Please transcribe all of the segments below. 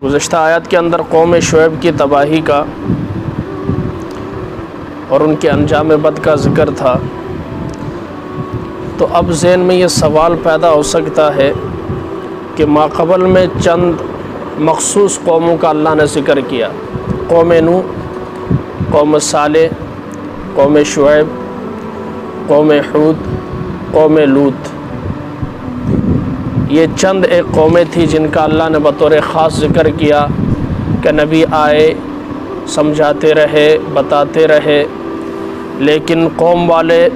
گزشتہ آیت کے اندر قوم شعیب کی تباہی کا اور ان کے انجام بد کا ذکر تھا، تو اب ذہن میں یہ سوال پیدا ہو سکتا ہے کہ ماقبل میں چند مخصوص قوموں کا اللہ نے ذکر کیا، قوم نوح، قوم صالح، قوم شعیب، قوم ہود، قوم لوط، یہ چند ایک قومیں تھیں جن کا اللہ نے بطور خاص ذکر کیا کہ نبی آئے، سمجھاتے رہے، بتاتے رہے، لیکن قوم والے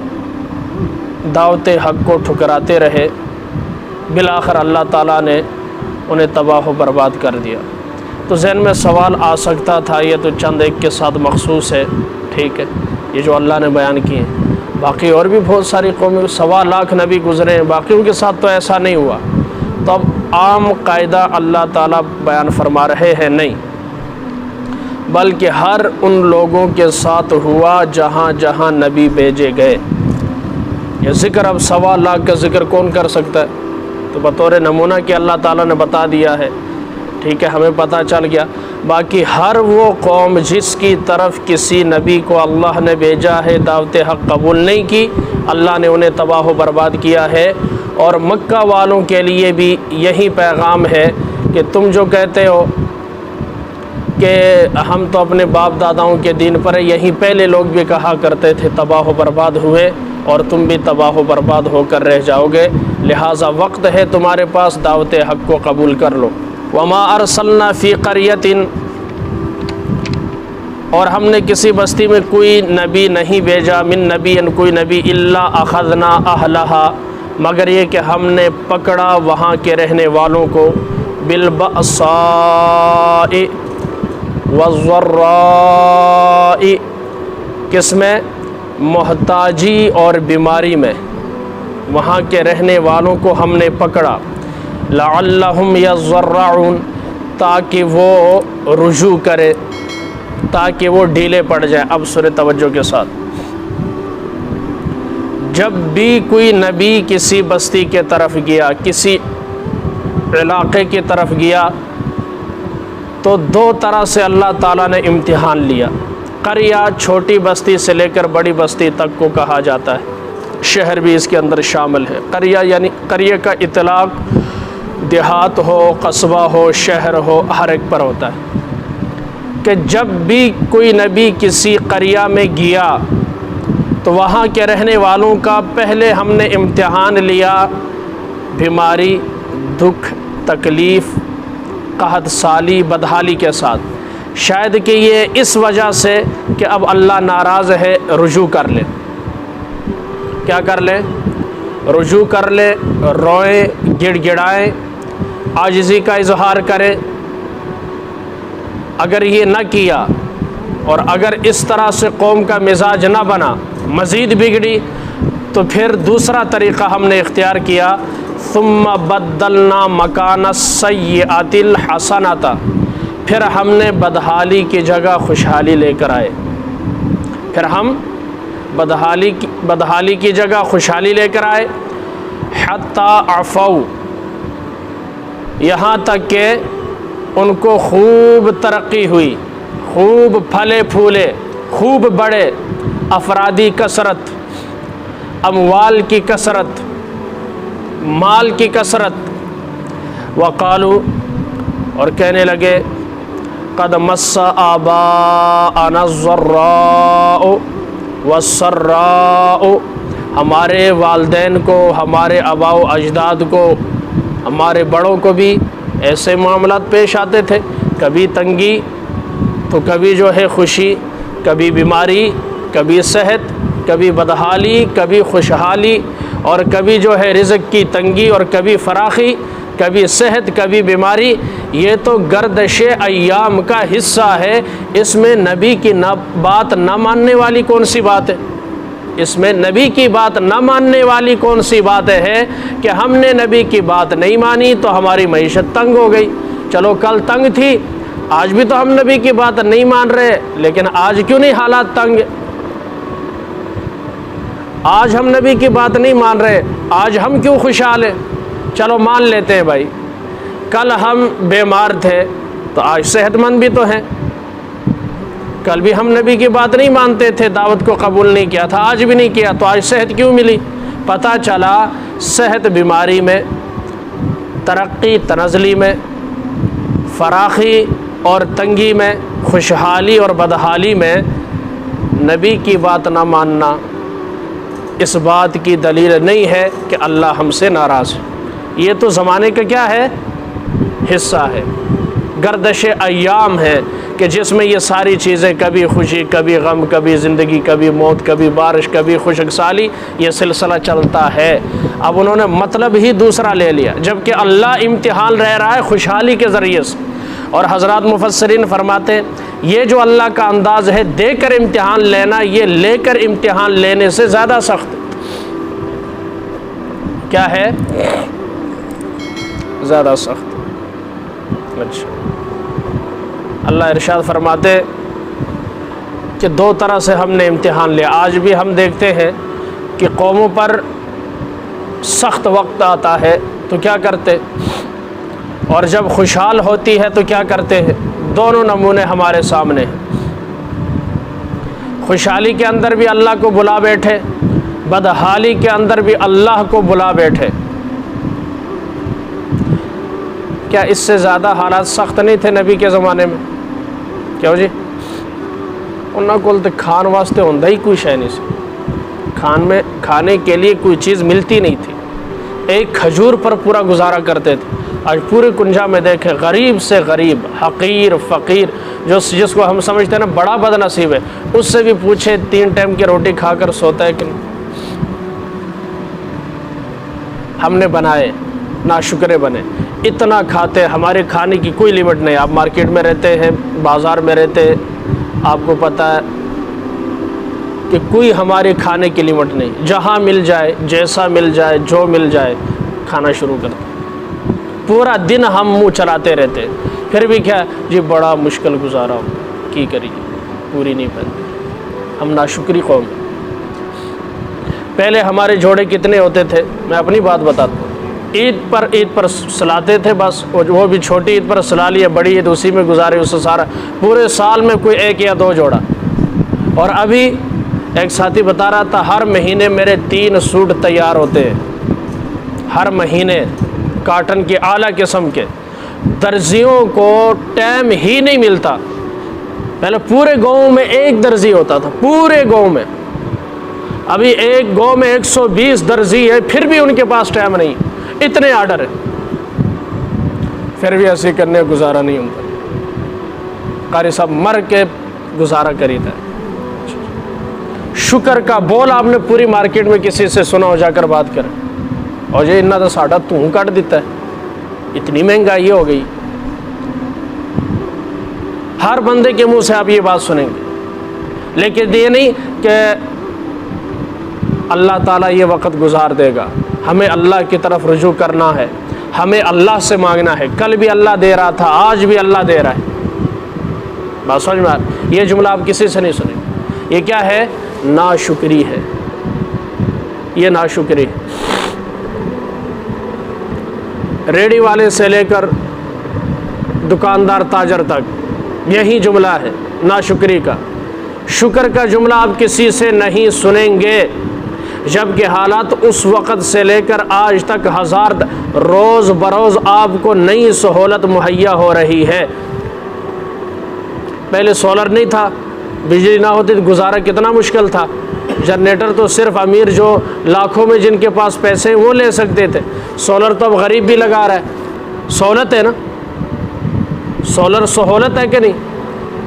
دعوت حق کو ٹھکراتے رہے، بالآخر اللہ تعالیٰ نے انہیں تباہ و برباد کر دیا۔ تو ذہن میں سوال آ سکتا تھا، یہ تو چند ایک کے ساتھ مخصوص ہے، ٹھیک ہے، یہ جو اللہ نے بیان کیے ہیں، باقی اور بھی بہت ساری قومیں، 1.25 لاکھ نبی گزرے ہیں، باقیوں کے ساتھ تو ایسا نہیں ہوا۔ تو اب عام قاعدہ اللہ تعالیٰ بیان فرما رہے ہیں نہیں، بلکہ ہر ان لوگوں کے ساتھ ہوا جہاں جہاں نبی بھیجے گئے۔ یہ ذکر اب 1.25 لاکھ کا ذکر کون کر سکتا ہے؟ تو بطور نمونہ کہ اللہ تعالیٰ نے بتا دیا ہے، ٹھیک ہے، ہمیں پتہ چل گیا۔ باقی ہر وہ قوم جس کی طرف کسی نبی کو اللہ نے بھیجا ہے، دعوت حق قبول نہیں کی، اللہ نے انہیں تباہ و برباد کیا ہے۔ اور مکہ والوں کے لیے بھی یہی پیغام ہے کہ تم جو کہتے ہو کہ ہم تو اپنے باپ داداؤں کے دین پر ہیں، یہی پہلے لوگ بھی کہا کرتے تھے، تباہ و برباد ہوئے اور تم بھی تباہ و برباد ہو کر رہ جاؤ گے، لہٰذا وقت ہے تمہارے پاس، دعوت حق کو قبول کر لو۔ وما ارسلنا فی قریۃ، اور ہم نے کسی بستی میں کوئی نبی نہیں بھیجا، من نبی، کوئی نبی، الا اخذنا اہلہا، مگر یہ کہ ہم نے پکڑا وہاں کے رہنے والوں کو، بالبأساء والضراء، کس میں؟ محتاجی اور بیماری میں، وہاں کے رہنے والوں کو ہم نے پکڑا، لعلہم یضرعون، تاکہ وہ رجوع کرے، تاکہ وہ ڈھیلے پڑ جائیں۔ اب سورہ توجہ کے ساتھ، جب بھی کوئی نبی کسی بستی کے طرف گیا، کسی علاقے کی طرف گیا، تو 2 طرح سے اللہ تعالیٰ نے امتحان لیا۔ قریہ چھوٹی بستی سے لے کر بڑی بستی تک کو کہا جاتا ہے، شہر بھی اس کے اندر شامل ہے۔ قریہ یعنی قریہ کا اطلاق دیہات ہو، قصبہ ہو، شہر ہو، ہر ایک پر ہوتا ہے کہ جب بھی کوئی نبی کسی قریہ میں گیا تو وہاں کے رہنے والوں کا پہلے ہم نے امتحان لیا، بیماری، دکھ، تکلیف، قحط سالی، بدحالی کے ساتھ، شاید کہ یہ اس وجہ سے کہ اب اللہ ناراض ہے، رجوع کر لے، کیا کر لے؟ رجوع کر لے، روئیں، گڑ گڑائیں، عاجزی کا اظہار کرے۔ اگر یہ نہ کیا اور اگر اس طرح سے قوم کا مزاج نہ بنا، مزید بگڑی، تو پھر دوسرا طریقہ ہم نے اختیار کیا، ثم بدلنا مکان السیئۃ الحسنۃ، پھر ہم نے بدحالی کی جگہ خوشحالی لے کر آئے، پھر ہم بدحالی کی جگہ خوشحالی لے کر آئے، حتی عفوا، یہاں تک کہ ان کو خوب ترقی ہوئی، خوب پھلے پھولے، خوب بڑے، افرادی کثرت، اموال کی کثرت، مال کی کثرت، وقالو، اور کہنے لگے، قد مس آباءنا الضراء والسراء، ہمارے والدین کو، ہمارے آباء و اجداد کو، ہمارے بڑوں کو بھی ایسے معاملات پیش آتے تھے، کبھی تنگی تو کبھی جو ہے خوشی، کبھی بیماری، کبھی صحت، کبھی بدحالی، کبھی خوشحالی، اور کبھی جو ہے رزق کی تنگی، اور کبھی فراخی، کبھی صحت، کبھی بیماری۔ یہ تو گردش ایام کا حصہ ہے، اس میں نبی کی بات نہ ماننے والی کون سی بات ہے؟ اس میں نبی کی بات نہ ماننے والی کون سی بات ہے کہ ہم نے نبی کی بات نہیں مانی تو ہماری معیشت تنگ ہو گئی؟ چلو کل تنگ تھی، آج بھی تو ہم نبی کی بات نہیں مان رہے، لیکن آج کیوں نہیں حالات تنگ؟ آج ہم نبی کی بات نہیں مان رہے، آج ہم کیوں خوشحال ہیں؟ چلو مان لیتے ہیں بھائی، کل ہم بیمار تھے، تو آج صحت مند بھی تو ہیں. کل بھی ہم نبی کی بات نہیں مانتے تھے، دعوت کو قبول نہیں کیا تھا، آج بھی نہیں کیا، تو آج صحت کیوں ملی؟ پتہ چلا صحت بیماری میں، ترقی تنزلی میں، فراخی اور تنگی میں، خوشحالی اور بدحالی میں نبی کی بات نہ ماننا اس بات کی دلیل نہیں ہے کہ اللہ ہم سے ناراض ہے. یہ تو زمانے کا کیا ہے؟ حصہ ہے، گردش ایام ہے کہ جس میں یہ ساری چیزیں، کبھی خوشی کبھی غم، کبھی زندگی کبھی موت، کبھی بارش کبھی خشک سالی، یہ سلسلہ چلتا ہے. اب انہوں نے مطلب ہی دوسرا لے لیا، جبکہ اللہ امتحان رہ رہا ہے خوشحالی کے ذریعے سے. اور حضرات مفسرین فرماتے ہیں یہ جو اللہ کا انداز ہے دے کر امتحان لینا، یہ لے کر امتحان لینے سے زیادہ سخت کیا ہے؟ زیادہ سخت. اچھا، اللہ ارشاد فرماتے کہ دو طرح سے ہم نے امتحان لیا. آج بھی ہم دیکھتے ہیں کہ قوموں پر سخت وقت آتا ہے تو کیا کرتے، اور جب خوشحال ہوتی ہے تو کیا کرتے ہیں. دونوں نمونے ہمارے سامنے ہیں. خوشحالی کے اندر بھی اللہ کو بلا بیٹھے، بدحالی کے اندر بھی اللہ کو بلا بیٹھے. کیا اس سے زیادہ حالات سخت نہیں تھے نبی کے زمانے میں؟ کیوں جی؟ انہوں کو کھان واسطے ہوندہ ہی کوئی شے نہیں سی، کھانے کے لیے کوئی چیز ملتی نہیں تھی. ایک کھجور پر پورا گزارا کرتے تھے. آج پورے کنجا میں دیکھیں غریب سے غریب، حقیر فقیر، جس کو ہم سمجھتے ہیں نا بڑا بد نصیب ہے، اس سے بھی پوچھے 3 ٹائم کی روٹی کھا کر سوتا ہے کہ نہیں. ہم نے بنائے، ناشکرے بنے، اتنا کھاتے، ہمارے کھانے کی کوئی لیمٹ نہیں. آپ مارکیٹ میں رہتے ہیں، بازار میں رہتے ہیں، آپ کو پتہ ہے کہ کوئی ہمارے کھانے کی لیمٹ نہیں. جہاں مل جائے، جیسا مل جائے، جو مل جائے کھانا شروع کرتے. پورا دن ہم منہ چلاتے رہتے، پھر بھی کیا جی بڑا مشکل گزارا ہو، کی کریے، پوری نہیں پاتے. ہم ناشکری قوم. پہلے ہمارے جوڑے کتنے ہوتے تھے، میں اپنی بات بتاتا ہوں. عید پر سلاتے تھے بس، وہ بھی چھوٹی عید پر سلا لیا، بڑی عید اسی میں گزارے، اس سے سارا پورے سال میں کوئی 1 یا 2 جوڑا. اور ابھی ایک ساتھی بتا رہا تھا ہر مہینے میرے 3 سوٹ تیار ہوتے ہیں، ہر مہینے کاٹن کے اعلیٰ قسم کے. درزیوں کو ٹائم ہی نہیں ملتا. پہلے پورے گاؤں میں 1 درزی ہوتا تھا، پورے گاؤں میں. ابھی ایک گاؤں میں 120 درزی ہے، پھر بھی ان کے پاس ٹائم نہیں، اتنے آرڈر ہیں، پھر بھی ایسے کرنے گزارا نہیں ہوتا. قاری صاحب مر کے گزارا کریتا ہے. شکر کا بول آپ نے پوری مارکیٹ میں کسی سے سنا ہو، جا کر بات کریں، اور یہ اتنا تو ساڑھا توں کٹ دیتا ہے، اتنی مہنگائی ہو گئی. ہر بندے کے منہ سے آپ یہ بات سنیں گے. لیکن یہ نہیں کہ اللہ تعالیٰ یہ وقت گزار دے گا. ہمیں اللہ کی طرف رجوع کرنا ہے، ہمیں اللہ سے مانگنا ہے. کل بھی اللہ دے رہا تھا، آج بھی اللہ دے رہا ہے. بات سمجھ میں آ رہی؟ یہ جملہ آپ کسی سے نہیں سنیں. یہ کیا ہے؟ ناشکری ہے. یہ ناشکری ہے. ریڑھی والے سے لے کر دکاندار تاجر تک یہی جملہ ہے ناشکری کا. شکر کا جملہ آپ کسی سے نہیں سنیں گے، جبکہ حالات اس وقت سے لے کر آج تک روز بروز آپ کو نئی سہولت مہیا ہو رہی ہے. پہلے سولر نہیں تھا، بجلی نہ ہوتی تو گزارا کتنا مشکل تھا. جنریٹر تو صرف امیر جو لاکھوں میں جن کے پاس پیسے ہیں وہ لے سکتے تھے. سولر تو اب غریب بھی لگا رہا ہے. سہولت ہے نا، سولر سہولت ہے کہ نہیں؟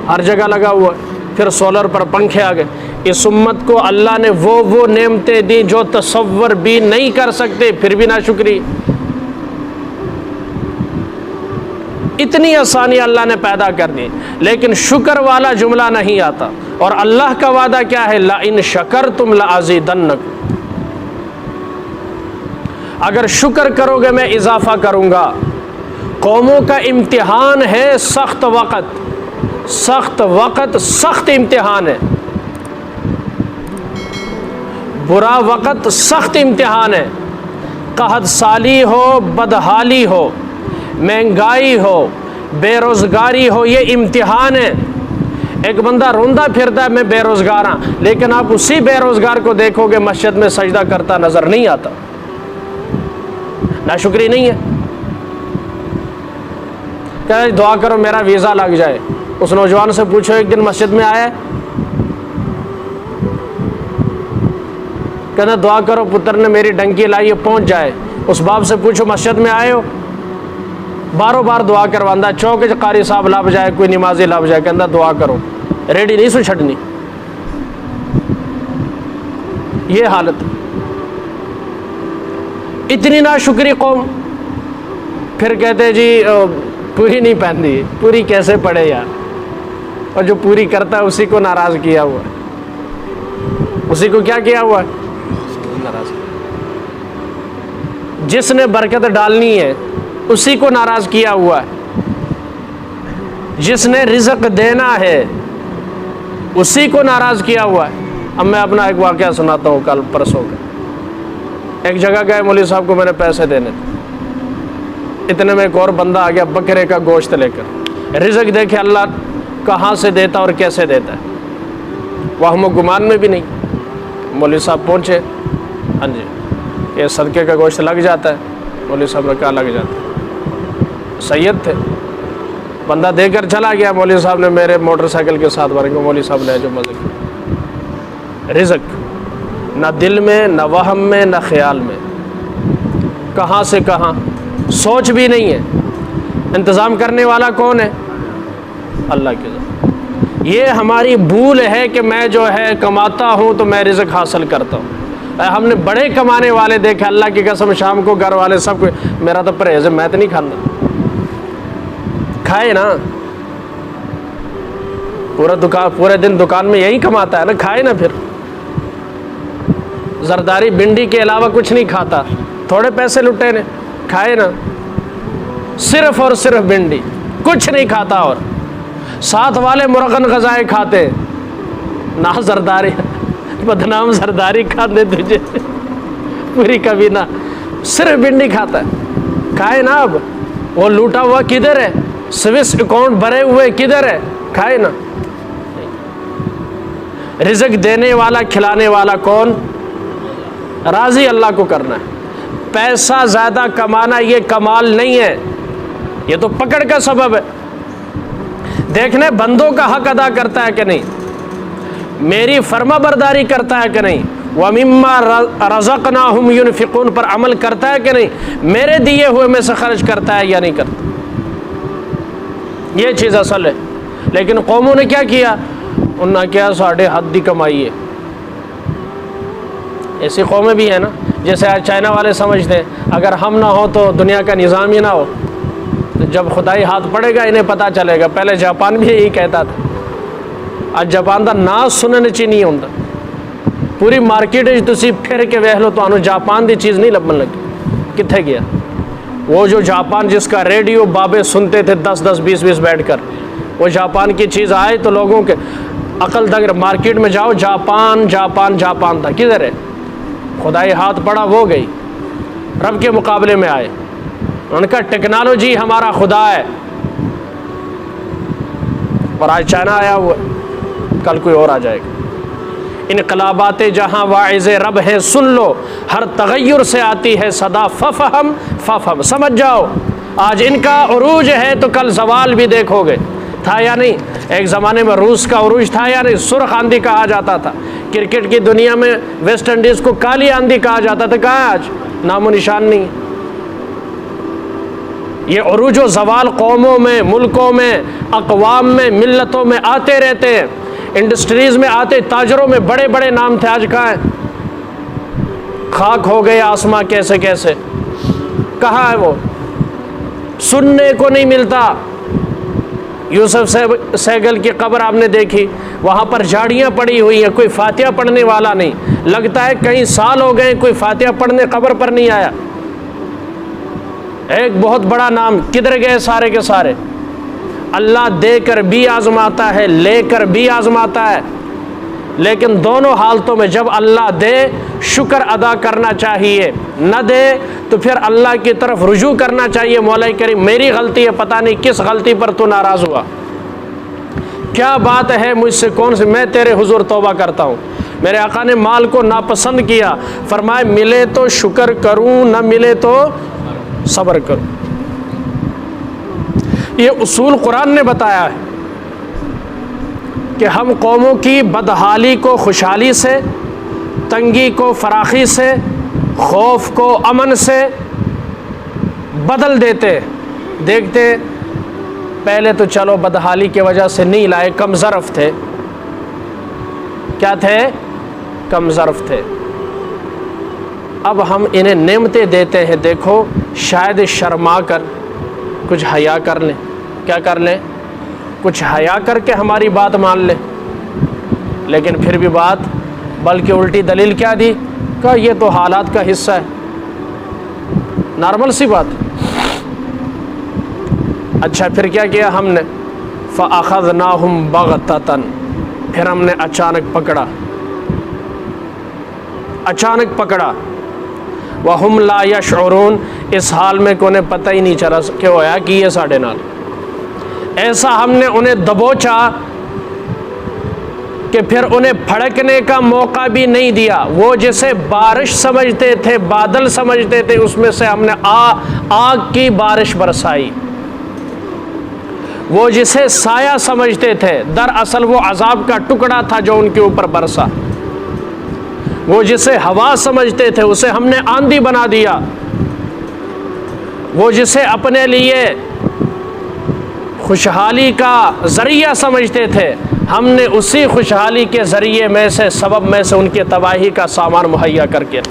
ہر جگہ لگا ہوا ہے. پھر سولر پر پنکھے آ گئے. اس امت کو اللہ نے وہ نعمتیں دی جو تصور بھی نہیں کر سکتے، پھر بھی ناشکری. اتنی آسانی اللہ نے پیدا کر دی، لیکن شکر والا جملہ نہیں آتا. اور اللہ کا وعدہ کیا ہے؟ لَإِن شَكَرْتُمْ لَأَزِيدَنَّكُمْ. اگر شکر کرو گے میں اضافہ کروں گا. قوموں کا امتحان ہے سخت وقت، سخت وقت، سخت امتحان ہے. برا وقت سخت امتحان ہے. قحط سالی ہو، بدحالی ہو، مہنگائی ہو، بے روزگاری ہو یہ امتحان ہے۔ ایک بندہ روندہ پھرتا ہے میں بے روزگار ہوں، لیکن آپ اسی بے روزگار کو دیکھو گے مسجد میں سجدہ کرتا نظر نہیں آتا، ناشکری نہیں ہے؟ کہا دعا کرو میرا ویزا لگ جائے۔ اس نوجوان سے پوچھو ایک دن مسجد میں آیا ہے؟ کہنا دعا کرو پتر نے میری ڈنکی لائی ہے پہنچ جائے۔ اس باپ سے پوچھو مسجد میں آئے ہو؟ باروں بار دعا کرواندہ، چوک قاری صاحب لب جائے، کوئی نمازی لب جائے، کہنا دعا کرو، ریڈی نہیں سو چھڑنی۔ یہ حالت، اتنی ناشکری قوم۔ پھر کہتے جی پوری نہیں پہنتی، پوری کیسے پڑھے یار؟ اور جو پوری کرتا ہے اسی کو ناراض کیا ہوا ہے، اسی کو کیا کیا ہوا ہے؟ ناراض۔ جس نے برکت ڈالنی ہے اسی کو ناراض کیا ہوا ہے، جس نے رزق دینا ہے اسی کو ناراض کیا ہوا ہے۔ اب میں اپنا ایک واقعہ سناتا ہوں، کل پرسوں کا۔ ایک جگہ گئے، مولوی صاحب کو میں نے پیسے دینے تھے، اتنے میں ایک اور بندہ آ گیا بکرے کا گوشت لے کر۔ رزق دیکھے اللہ کہاں سے دیتا اور کیسے دیتا ہے، وہم و گمان میں بھی نہیں۔ مولوی صاحب پہنچے، ہاں جی یہ صدقے کا گوشت لگ جاتا ہے؟ مولوی صاحب نے کہا لگ جاتا ہے۔ سید تھے، بندہ دے کر چلا گیا، مولوی صاحب نے میرے موٹر سائیکل کے ساتھ بھر کے مولوی صاحب نے جو مزے کیا۔ رزق نہ دل میں، نہ وہم میں، نہ خیال میں، کہاں سے کہاں، سوچ بھی نہیں ہے۔ انتظام کرنے والا کون ہے؟ اللہ کے ذات۔ یہ ہماری بھول ہے کہ میں جو ہے کماتا ہوں تو میں رزق حاصل کرتا ہوں۔ ہم نے بڑے کمانے والے دیکھے، اللہ کی قسم شام کو گھر والے سب کو، میرا تو پرہیز ہے میں تو نہیں کھانا۔ کھائے نا، پورے دن دکان میں یہی کماتا ہے نا، کھائے نا۔ پھر زرداری بھنڈی کے علاوہ کچھ نہیں کھاتا، تھوڑے پیسے لٹے نے، کھائے نا، صرف اور صرف بھنڈی، کچھ نہیں کھاتا۔ اور ساتھ والے مرغن غذائیں کھاتے، نہ زرداری، بدنام زرداری کھاتے تجھے، پوری کبھی نہ، صرف بھنڈی کھاتا ہے۔ کھائے نا، اب وہ لوٹا ہوا کدھر ہے؟ سوئس اکاؤنٹ بھرے ہوئے کدھر ہے؟ کھائے نا۔ رزق دینے والا کھلانے والا کون؟ راضی اللہ کو کرنا ہے۔ پیسہ زیادہ کمانا یہ کمال نہیں ہے، یہ تو پکڑ کا سبب ہے۔ دیکھنے بندوں کا حق ادا کرتا ہے کہ نہیں، میری فرما برداری کرتا ہے کہ نہیں، وَمِمَّا رَزَقْنَاهُمْ يُنْفِقُونَ پر عمل کرتا ہے کہ نہیں، میرے دیے ہوئے میں سے خرچ کرتا ہے یا نہیں کرتا۔ یہ چیز اصل ہے۔ لیکن قوموں نے کیا کیا؟ انہوں نے کیا ساڑھے حد دی کمائی ہے۔ ایسی قومیں بھی ہیں نا، جیسے آج چائنا والے سمجھتے ہیں اگر ہم نہ ہو تو دنیا کا نظام ہی نہ ہو۔ تو جب خدائی ہاتھ پڑے گا انہیں پتہ چلے گا۔ پہلے جاپان بھی یہی کہتا تھا، آج جاپان دا نام سننے چی نہیں ہوتا۔ پوری مارکیٹ تسی پھر کے ویکھ لو تو جاپان دی چیز نہیں لبن لگی، کتنے گیا؟ وہ جو جاپان جس کا ریڈیو بابے سنتے تھے 10-10 20-20 بیٹھ کر، وہ جاپان کی چیز آئے تو لوگوں کے عقل دنگ، مارکیٹ میں جاؤ جاپان جاپان جاپان تھا، کدھر ہے؟ خدائی ہاتھ پڑا وہ گئی، رب کے مقابلے میں آئے۔ ان کا ٹیکنالوجی ہمارا خدا ہے، اور آج چائنا آیا ہوا، کل کوئی اور آ جائے گا۔ انقلابات جہاں واعظ رب ہیں سن لو، ہر تغیر سے آتی ہے صدا ففہم ففہم، سمجھ جاؤ۔ آج ان کا عروج ہے تو کل زوال بھی دیکھو گے۔ تھا یا نہیں؟ ایک زمانے میں روس کا عروج تھا یا نہیں؟ سرخ آندھی کہا جاتا تھا۔ کرکٹ کی دنیا میں ویسٹ انڈیز کو کالی آندھی کہا جاتا تھا، کہاں ہے آج؟ نام و نشان نہیں۔ یہ عروج و زوال قوموں میں، ملکوں میں، اقوام میں، ملتوں میں آتے رہتے ہیں۔ انڈسٹریز میں آتے، تاجروں میں بڑے بڑے نام تھے، آج کہاں ہیں؟ خاک ہو گئے آسماں کیسے کیسے، کہاں ہے وہ؟ سننے کو نہیں ملتا۔ یوسف سہگل کی قبر آپ نے دیکھی، وہاں پر جھاڑیاں پڑی ہوئی ہیں، کوئی فاتحہ پڑھنے والا نہیں۔ لگتا ہے کئی سال ہو گئے کوئی فاتحہ پڑھنے قبر پر نہیں آیا۔ ایک بہت بڑا نام، کدھر گئے سارے کے سارے؟ اللہ دے کر بھی آزماتا ہے، لے کر بھی آزماتا ہے، لیکن دونوں حالتوں میں جب اللہ دے شکر ادا کرنا چاہیے، نہ دے تو پھر اللہ کی طرف رجوع کرنا چاہیے، مولا کریم میری غلطی ہے، پتہ نہیں کس غلطی پر تو ناراض ہوا، کیا بات ہے مجھ سے، کون سی، میں تیرے حضور توبہ کرتا ہوں۔ میرے آقا نے مال کو ناپسند کیا، فرمائے ملے تو شکر کروں، نہ ملے تو صبر کروں۔ یہ اصول قرآن نے بتایا ہے کہ ہم قوموں کی بدحالی کو خوشحالی سے، تنگی کو فراخی سے، خوف کو امن سے بدل دیتے۔ دیکھتے پہلے تو چلو بدحالی کی وجہ سے نہیں لائے، کم ظرف تھے، کیا تھے؟ کم ظرف تھے۔ اب ہم انہیں نعمتیں دیتے ہیں، دیکھو شاید شرما کر کچھ حیا کر لیں، کیا کر لیں؟ کچھ حیا کر کے ہماری بات مان لیں، لیکن پھر بھی بات، بلکہ الٹی دلیل کیا دی؟ کہا یہ تو حالات کا حصہ ہے، نارمل سی بات۔ اچھا پھر کیا کیا ہم نے؟ فَأَخَذْنَاهُمْ بَغْتَةً، پھر ہم نے اچانک پکڑا، اچانک پکڑا، وَهُمْ لَا يَشْعُرُونَ، اس حال میں کہ انہیں پتہ ہی نہیں چلا کہ ہویا کی ہے ساڑھے نال۔ ایسا ہم نے انہیں دبوچا کہ پھر انہیں پھڑکنے کا موقع بھی نہیں دیا۔ وہ جسے بارش سمجھتے تھے، بادل سمجھتے تھے، اس میں سے ہم نے آگ کی بارش برسائی۔ وہ جسے سایہ سمجھتے تھے، دراصل وہ عذاب کا ٹکڑا تھا جو ان کے اوپر برسا۔ وہ جسے ہوا سمجھتے تھے، اسے ہم نے آندھی بنا دیا۔ وہ جسے اپنے لیے خوشحالی کا ذریعہ سمجھتے تھے، ہم نے اسی خوشحالی کے ذریعے میں سے، سبب میں سے ان کی تباہی کا سامان مہیا کر کے۔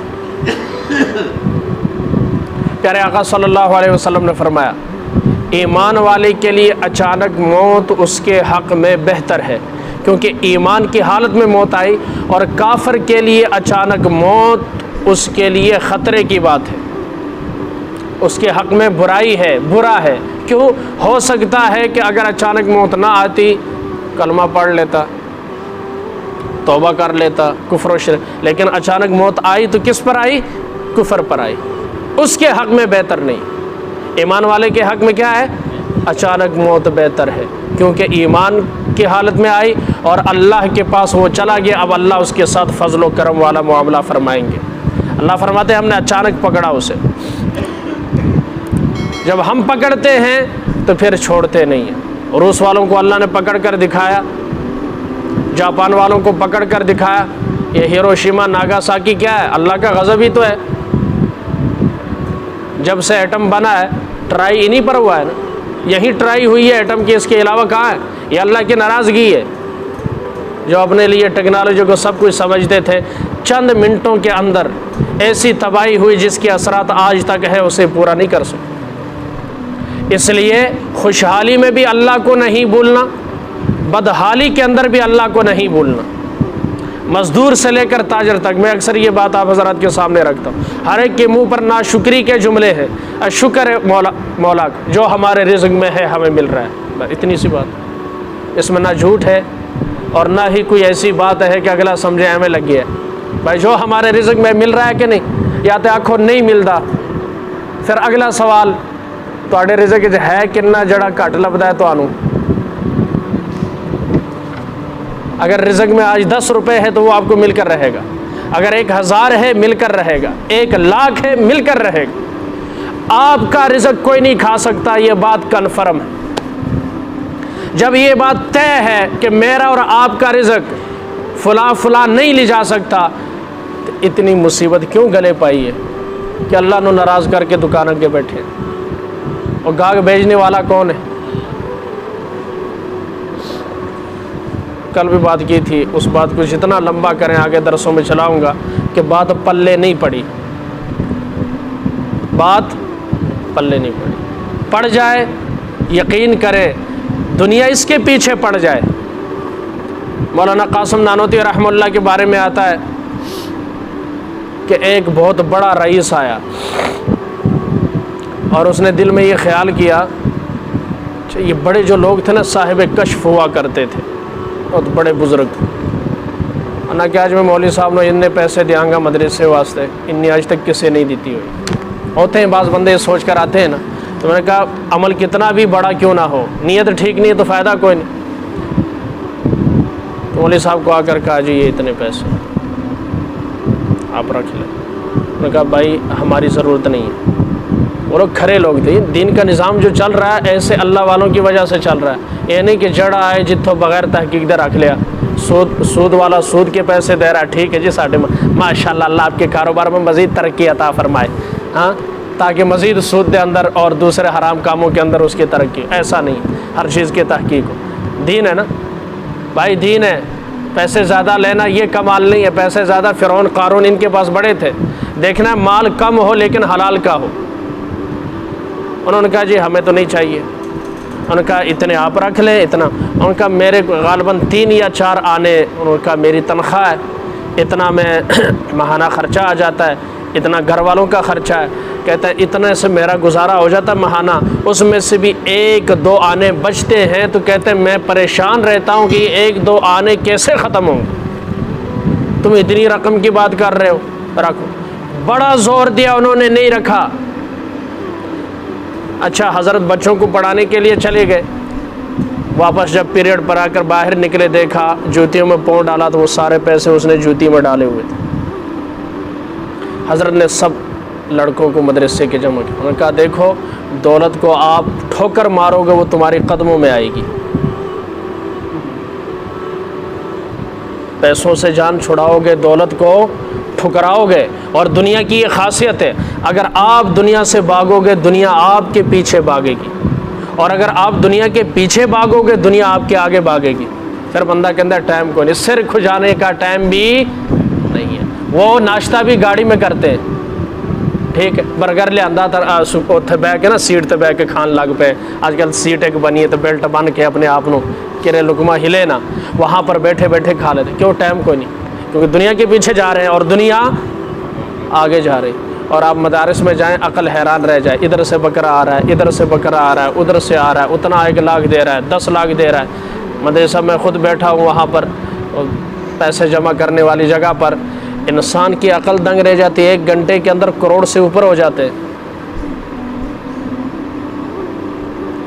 پیارے آقا صلی اللہ علیہ وسلم نے فرمایا ایمان والے کے لیے اچانک موت اس کے حق میں بہتر ہے، کیونکہ ایمان کی حالت میں موت آئی، اور کافر کے لیے اچانک موت اس کے لیے خطرے کی بات ہے، اس کے حق میں برائی ہے، برا ہے۔ کیوں؟ ہو سکتا ہے کہ اگر اچانک موت نہ آتی، کلمہ پڑھ لیتا، توبہ کر لیتا، کفر و شرک، لیکن اچانک موت آئی تو کس پر آئی؟ کفر پر آئی۔ اس کے حق میں بہتر نہیں۔ ایمان والے کے حق میں کیا ہے؟ اچانک موت بہتر ہے، کیونکہ ایمان کی حالت میں آئی اور اللہ کے پاس وہ چلا گیا، اب اللہ اس کے ساتھ فضل و کرم والا معاملہ فرمائیں گے۔ اللہ فرماتے ہیں ہم نے اچانک پکڑا اسے۔ جب ہم پکڑتے ہیں تو پھر چھوڑتے نہیں ہیں۔ روس والوں کو اللہ نے پکڑ کر دکھایا، جاپان والوں کو پکڑ کر دکھایا۔ یہ ہیروشیما ناگاساکی کیا ہے؟ اللہ کا غضب ہی تو ہے۔ جب سے ایٹم بنا ہے ٹرائی انہی پر ہوا ہے نا، یہی ٹرائی ہوئی ہے ایٹم کی، اس کے علاوہ کہاں ہے؟ یہ اللہ کی ناراضگی ہے۔ جو اپنے لیے ٹیکنالوجی کو سب کچھ سمجھتے تھے، چند منٹوں کے اندر ایسی تباہی ہوئی جس کے اثرات آج تک ہے، اسے پورا نہیں کر سکتے۔ اس لیے خوشحالی میں بھی اللہ کو نہیں بھولنا، بدحالی کے اندر بھی اللہ کو نہیں بھولنا، مزدور سے لے کر تاجر تک۔ میں اکثر یہ بات آپ حضرات کے سامنے رکھتا ہوں، ہر ایک کے منہ پر ناشکری کے جملے ہیں۔ شکر ہے مولا جو ہمارے رزق میں ہے ہمیں مل رہا ہے، اتنی سی بات۔ اس میں نہ جھوٹ ہے اور نہ ہی کوئی ایسی بات ہے کہ اگلا سمجھے ہمیں لگ گیا ہے۔ بھائی جو ہمارے رزق میں مل رہا ہے کہ نہیں، یا تو آنکھوں نہیں ملتا، پھر اگلا سوال تواڈے رزق ہے کنا جڑا گھٹ لبدا ہے تانوں۔ اگر رزق میں آج 10 روپے ہے تو وہ آپ کو مل کر رہے گا، اگر 1000 ہے مل کر رہے گا، 1,00,000 ہے مل کر رہے گا۔ آپ کا رزق کوئی نہیں کھا سکتا، یہ بات کنفرم ہے۔ جب یہ بات طے ہے کہ میرا اور آپ کا رزق فلاں فلاں نہیں لے جا سکتا، تو اتنی مصیبت کیوں گلے پائی ہے کہ اللہ نے ناراض کر کے دکان کے بیٹھے؟ اور گاہک بھیجنے والا کون ہے؟ کل بھی بات کی تھی، اس بات کو جتنا لمبا کریں آگے درسوں میں چلاؤں گا کہ بات پلے نہیں پڑی، بات پلے نہیں پڑی۔ پڑ جائے یقین کریں دنیا اس کے پیچھے پڑ جائے۔ مولانا قاسم نانوتوی رحمہ اللہ کے بارے میں آتا ہے کہ ایک بہت بڑا رئیس آیا اور اس نے دل میں یہ خیال کیا، یہ بڑے جو لوگ تھے نا صاحب کشف ہوا کرتے تھے، بہت بڑے بزرگ تھے، ورنہ کہ آج میں مولوی صاحب نے اتنے پیسے دیاں گا مدرسے واسطے، اتنی آج تک کسے نہیں دیتی ہوئی۔ ہوتے ہیں بعض بندے سوچ کر آتے ہیں نا، تو میں نے کہا عمل کتنا بھی بڑا کیوں نہ ہو، نیت ٹھیک نہیں ہے تو فائدہ کوئی نہیں۔ تو مولوی صاحب کو آ کر کہا جی یہ اتنے پیسے آپ رکھ لیں۔ میں نے کہا بھائی ہماری ضرورت نہیں ہے۔ وہ لوگ کھڑے لوگ تھے، دین کا نظام جو چل رہا ہے ایسے اللہ والوں کی وجہ سے چل رہا ہے، یہ نہیں کہ جڑا آئے جتوں بغیر تحقیق دے رکھ لیا، سود والا سود کے پیسے دے رہا ہے، ٹھیک ہے جی ساڑھے ماشاءاللہ اللہ آپ کے کاروبار میں مزید ترقی عطا فرمائے، ہاں تاکہ مزید سود کے اندر اور دوسرے حرام کاموں کے اندر اس کی ترقی۔ ایسا نہیں، ہر چیز کی تحقیق ہو۔ دین ہے نا بھائی، دین ہے۔ پیسے زیادہ لینا یہ کمال نہیں ہے، پیسے زیادہ فرعون قارون ان کے پاس بڑے تھے، دیکھنا ہے مال کم ہو لیکن حلال کا ہو۔ انہوں نے کہا جی ہمیں تو نہیں چاہیے۔ انہوں نے کہا اتنے آپ رکھ لیں اتنا۔ انہوں نے کہا میرے غالباً 3 یا 4 آنے، انہوں نے کہا میری تنخواہ ہے، اتنا میں ماہانہ خرچہ آ جاتا ہے، اتنا گھر والوں کا خرچہ ہے، کہتا ہے اتنے سے میرا گزارا ہو جاتا ہے ماہانہ، اس میں سے بھی 1-2 آنے بچتے ہیں تو کہتے ہیں میں پریشان رہتا ہوں کہ 1-2 آنے کیسے ختم ہوں گے، تم اتنی رقم کی بات کر رہے ہو، رکھو۔ بڑا زور دیا انہوں نے، نہیں رکھا۔ اچھا حضرت بچوں کو پڑھانے کے لیے چلے گئے، واپس جب پیریڈ پر آ کر باہر نکلے دیکھا جوتیوں میں پاؤں ڈالا تو وہ سارے پیسے اس نے جوتی میں ڈالے ہوئے تھے۔ حضرت نے سب لڑکوں کو مدرسے کے جمع کیا، انہوں نے کہا دیکھو دولت کو آپ ٹھوکر مارو گے وہ تمہاری قدموں میں آئے گی، پیسوں سے جان چھڑاؤ گے، دولت کو ٹھکراؤ گے۔ اور دنیا کی یہ خاصیت ہے، اگر آپ دنیا سے بھاگو گے دنیا آپ کے پیچھے بھاگے گی، اور اگر آپ دنیا کے پیچھے بھاگو گے دنیا آپ کے آگے بھاگے گی۔ پھر بندہ کے اندر ٹائم کو نہیں، سر کھجانے کا ٹائم بھی نہیں ہے۔ وہ ناشتہ بھی گاڑی میں کرتے ہیں، ٹھیک ہے، برگر لے آندہ اتنے بہ کے نا سیٹ تے بہ کے کھان لگ پے۔ آج کل سیٹ ایک بنی ہے تو بیلٹ بن کے اپنے آپ نو کرے لقمہ ہلے نا، وہاں پر بیٹھے بیٹھے کھا لیتے۔ کیوں؟ ٹائم کوئی نہیں، کیونکہ دنیا کے پیچھے جا رہے ہیں اور دنیا آگے جا رہی۔ اور آپ مدارس میں جائیں عقل حیران رہ جائے، ادھر سے بکرا آ رہا ہے، ادھر سے بکرا آ رہا ہے، ادھر سے آ رہا ہے، اتنا 1 لاکھ دے رہا ہے، 10 لاکھ دے رہا ہے۔ مدرسہ میں خود بیٹھا ہوں وہاں پر پیسے جمع کرنے والی جگہ پر، انسان کی عقل دنگ رہ جاتی ہے، 1 گھنٹے کے اندر کروڑ سے اوپر ہو جاتے ہیں۔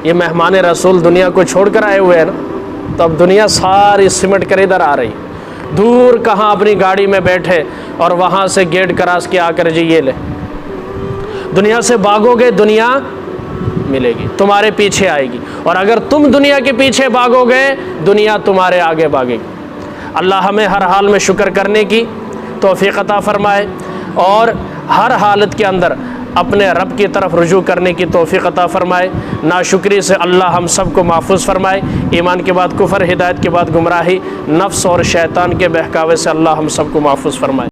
یہ مہمان رسول دنیا کو چھوڑ کر آئے ہوئے ہیں نا، تو اب دنیا ساری سمٹ کر ادھر آ رہی، دور کہاں اپنی گاڑی میں بیٹھے اور وہاں سے گیٹ کراس کے آ کر جی یہ لے۔ دنیا سے بھاگو گے دنیا ملے گی، تمہارے پیچھے آئے گی، اور اگر تم دنیا کے پیچھے بھاگو گے دنیا تمہارے آگے بھاگے گی۔ اللہ ہمیں ہر حال میں شکر کرنے کی توفیق عطا فرمائے، اور ہر حالت کے اندر اپنے رب کی طرف رجوع کرنے کی توفیق عطا فرمائے۔ ناشکری سے اللہ ہم سب کو محفوظ فرمائے، ایمان کے بعد کفر، ہدایت کے بعد گمراہی، نفس اور شیطان کے بہکاوے سے اللہ ہم سب کو محفوظ فرمائے۔